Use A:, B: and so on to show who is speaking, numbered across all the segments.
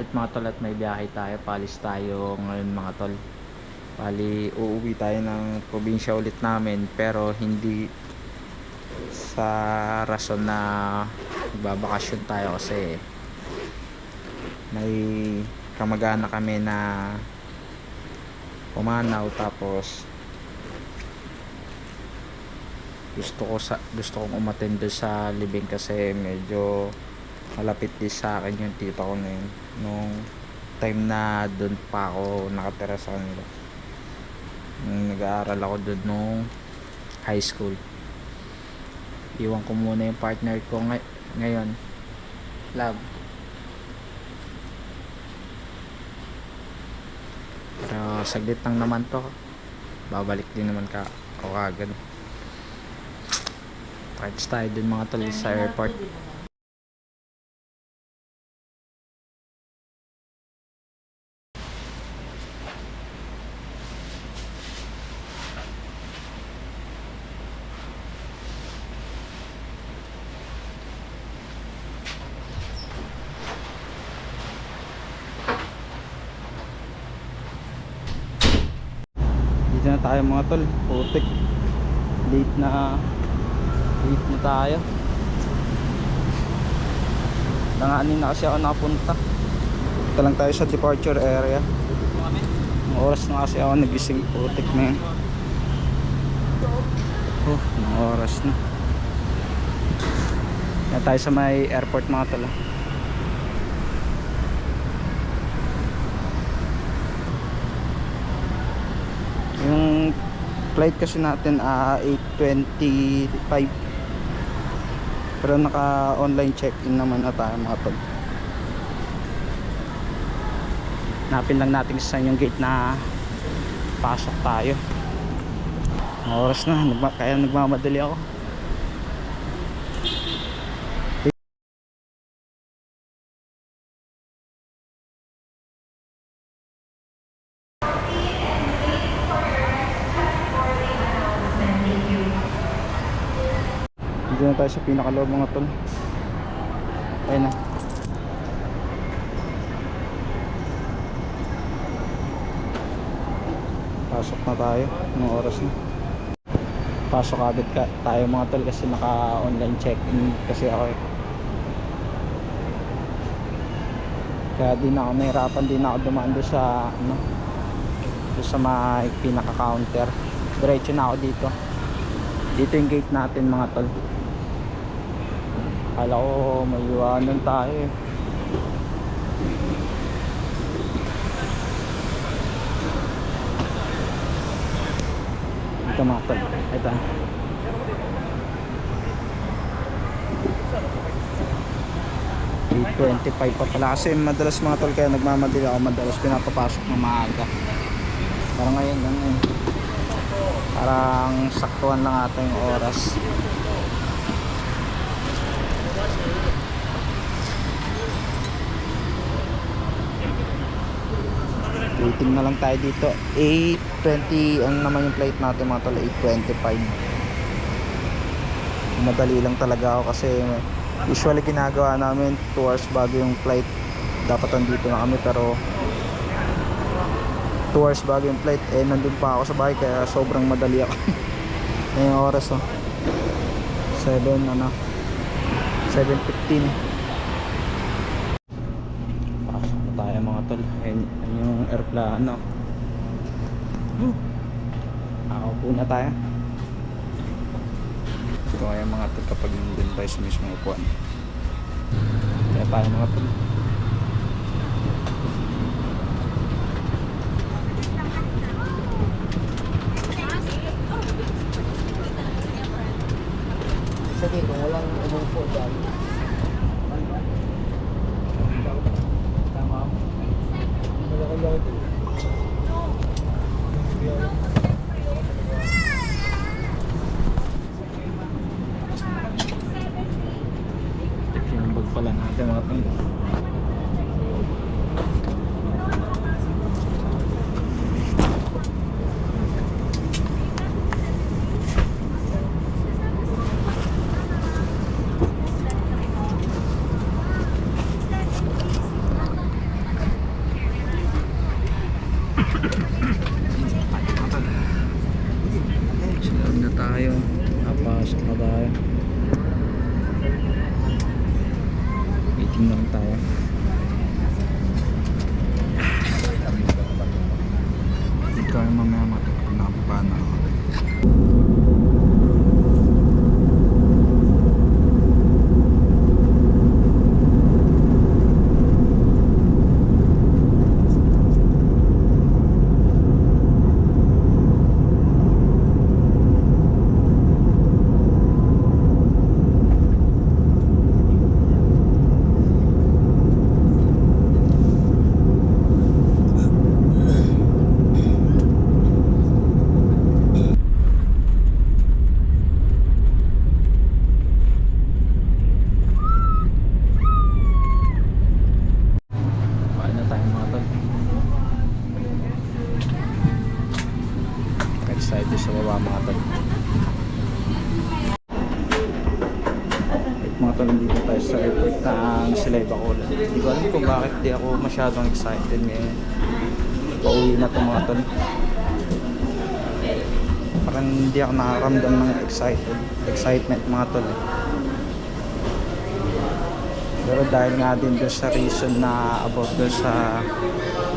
A: night mga tol at may biyahe tayo. Palis tayo ngayon mga tol. Bali uuwi tayo ng probinsya ulit namin, pero hindi sa rason na magbabakasyon tayo kasi may kamag-anak kami na pumanaw, tapos gusto kong umattend sa libing kasi medyo malapit din sa akin yung tita ko ngayon nung time na doon pa ako nakatira sa kanila nung nag-aaral ako doon nung high school. Iwan ko muna yung partner ko ngayon, love, pero saglit lang naman to, babalik din naman ako agad. Parts tayo dun mga tol sa airport. Dito na tayo mga tol, putik, late na tayo. Nanganin na kasi ako nakapunta. Dito lang tayo sa departure area. Ang oras na kasi ako nagising, putik na yun. Ang oras na. Yan tayo sa may airport mga tol. Yung flight kasi natin 8:25, pero naka online check-in naman na tayo mga tol. Napin lang natin sa yung gate na pasok tayo. Ang oras na, kaya nagmamadali ako. Dito na tayo sa pinakaloob mga tol. Ayun na. Pasok na tayo. Anong oras na? Pasok agad tayo mga tol kasi naka online check-in kasi ako eh. Kaya di na ako nahirapan, di na ako dumaan doon sa doon sa may pinaka counter. Diretso na ako dito. Dito yung gate natin mga tol. Kala ko may iwanan tayo eh. Ito mga tol, ito 8:25 pa pala kasi madalas mga tol, kaya nagmamadali ako, madalas pinapapasok ng maaga. Parang ngayon lang eh, parang saktuhan lang ata yung oras. Waiting na lang tayo dito. 8:20 ano naman yung flight natin mga tol, 8:25. Madali lang talaga ako kasi usually ginagawa namin 2 hours bago yung flight dapat andito na kami, pero 2 hours bago yung flight eh nandun pa ako sa bahay, kaya sobrang madali ako. Ngayong oras 7:15. Tayo mga tol. Ayan yung aeroplano. Nakaupo na tayo. Ito kaya mga tol kapag nandun tayo sa mismong upuan. Kaya tayo mga tol.
B: Sige, kung walang umupo dyan.
A: Check yung bag pala natin mga tol. tayo. Dito ay mamaya matapos na pa na ako. Kain na tayo mga tol. Excited sa baba mga tol. Mga tol, dito tayo sa airport ng Silay Bacolod. Hindi ko alam kung bakit di ako masyadong excited ngayon. Pauwi na to mga tol. Parang hindi ako nakaramdam ng excitement mga tol. Pero dahil nga din doon sa reason na about doon sa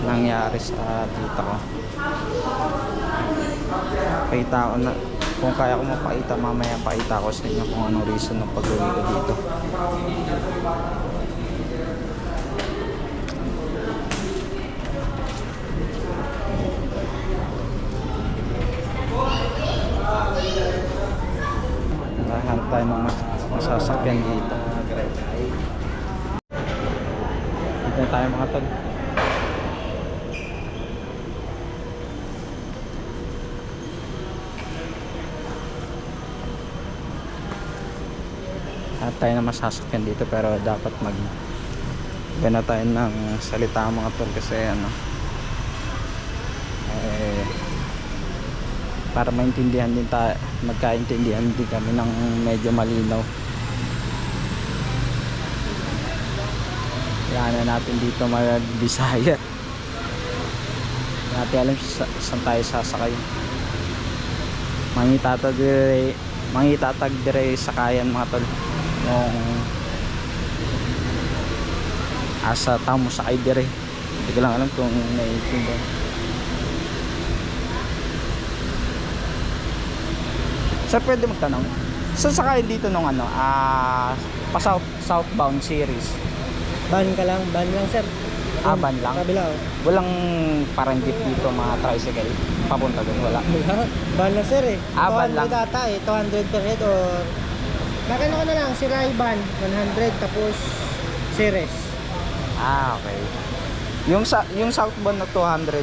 A: nangyari sa tita ko. Pakita ko na, kung kaya ko mapakita mamaya, pakita ko sa inyo kung anong reason ng pag-uwi ko dito. Nakahanap tayo ng masasakyan dito. Dito na tayo mga tol. At tayo na masasakyan dito, pero dapat gana tayo ng salita mga tol, kasi ano para maintindihan din tayo, magkaintindihan din kami ng medyo malinaw. Kailangan na natin dito mag-Bisaya. Hindi natin alam saan tayo sasakay. Mangitatag dire sakayan mga tol. Nung asa tamo sakay dire. Hindi ko lang alam kung naiintindihan. Sir, pwede magtanong, saan sakayan dito nung ano, pa southbound series?
B: Ban lang sir.
A: Ban lang?
B: Kabila oh.
A: Walang parang jeep dito, mga tricycle papunta doon, wala?
B: Ban lang sir eh.
A: Ban
B: 200
A: lang.
B: ata eh. 200 per head or magkano ko na lang, si Ray-Ban 100 tapos series.
A: Okay. Yung southbound na 200,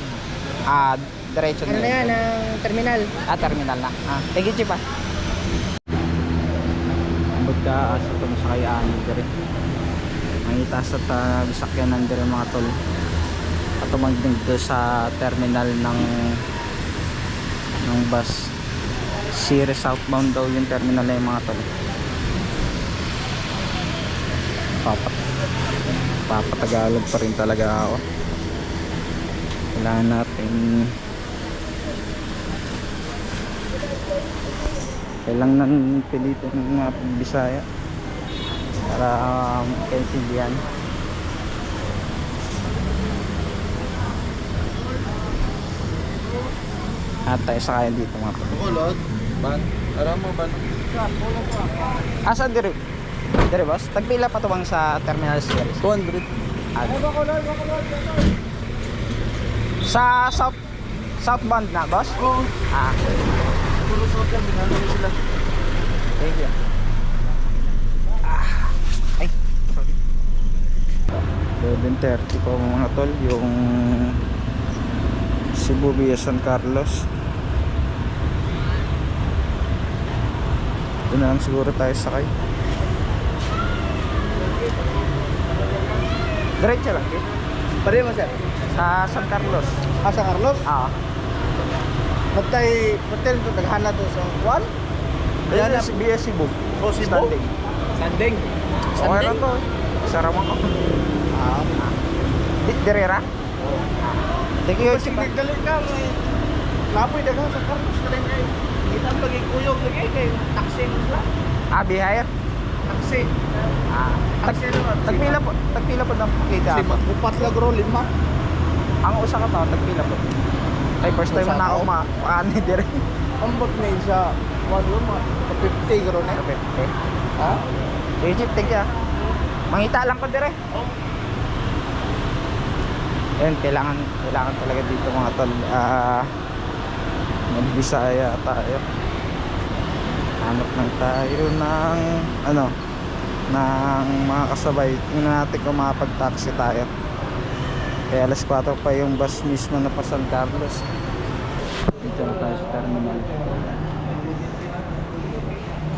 A: diretso
B: Ano na yan, ang terminal.
A: Terminal na. Thank you, Chief. Magkaasa itong sakayaan dire. Mangita sa sakyanan dire mga tol. At tumagdag doon sa terminal ng bus. Series southbound daw yung terminal na yung mga tol. Papatagalog pa rin talaga ako. Kailangan natin kailangan pilitin ng mga Bisaya para kaintindihan. At tayo sakayan dito mga tol.
C: Bacolod, ban, aram mo ban.
A: Asa dire? Dire boss? Tagpila pa to bang sa terminal series?
C: 200.
A: Sa southbound na boss?
C: Oo. Puro sa terminal na sila.
A: Thank you. Ay, sorry. 11:30 po mga tol, yung Cebu via San Carlos. Doon na lang siguro tayo sakay. Diretso lang, eh.
B: Pare mo sir.
A: Sa San Carlos.
B: Sa Carlos. Magtay ito naghana to sa Juan.
A: Ayan na via Cebu.
C: Oh, Cebu?
A: Standing.
C: Sanding.
A: Okay lang to. Saraman ko. Direra? Thank you,
C: Kasi
A: Chief.
C: nagdali ka, may lapoy daga sa Carlos na rin kayo. Kita ang lagi kuyog lagi kay taxi lang.
A: Bihaya?
C: Taxi. taxi.
A: Tag, tagpila po ng kita.
C: Kasi upat lang ro, 5.
A: Ang usa ka to, tagpila po. Ay, first time
C: Usa
A: na ako
C: ka?
A: maani dire.
C: Ambot na yun siya. Walo mo, 50 garo na. Ha?
A: Egypt, thank you. Mangita lang ko dire. Ayun, kailangan talaga dito mga tol. Magbisaya tayo. Hanap lang tayo ng ng mga kasabay. Tingnan natin kung makapag-taxi tayo. Kaya alas 4 pa yung bus mismo na pa San Carlos. Dito na tayo sa terminal.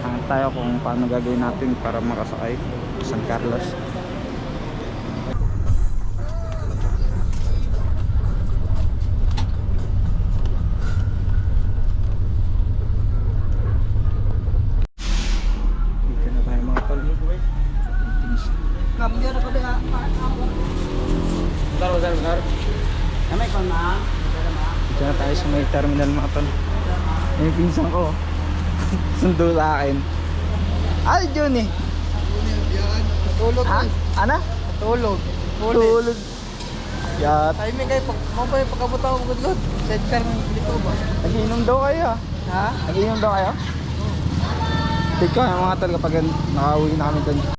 A: Hanap tayo kung paano gagawin natin para makasakay sa San Carlos. Dito na tayo mga tol.
C: Kambiya na pala nga. Bentar. Namay ko na.
A: Dito na tayo sa may terminal mga tol. Yung pinsan ko sundo sa akin. Ay, Johnny.
C: Tulog.
A: Ha? Ano?
C: Tulog.
A: Tulog. Yat.
C: Ay, may kayo, mo pa yung pagkabutaw ko gudlod. Sidecar ng dito ba?
A: Nagiinom daw kayo.
C: Ha?
A: Nagiinom daw kayo? Take ko mga tol kapag nakauwi na kami doon.